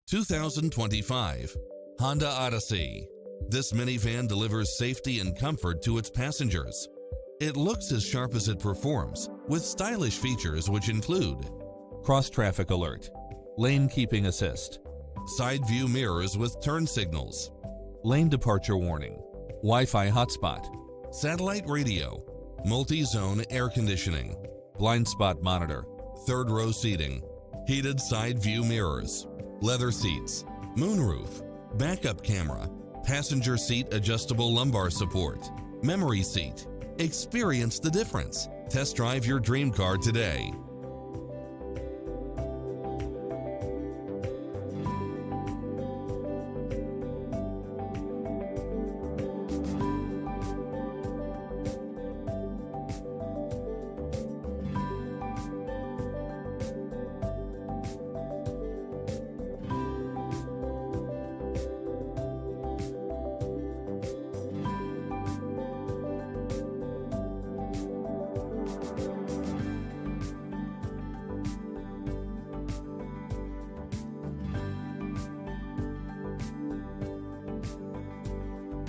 2025 Honda Odyssey. This minivan delivers safety and comfort to its passengers. It looks as sharp as it performs, with stylish features which include cross-traffic alert, lane keeping assist, side view mirrors with turn signals, lane departure warning, Wi-Fi hotspot, satellite radio, multi-zone air conditioning, blind spot monitor, third row seating, heated side view mirrors, leather seats, moonroof, backup camera, passenger seat adjustable lumbar support, memory seat. Experience the difference. Test drive your dream car today.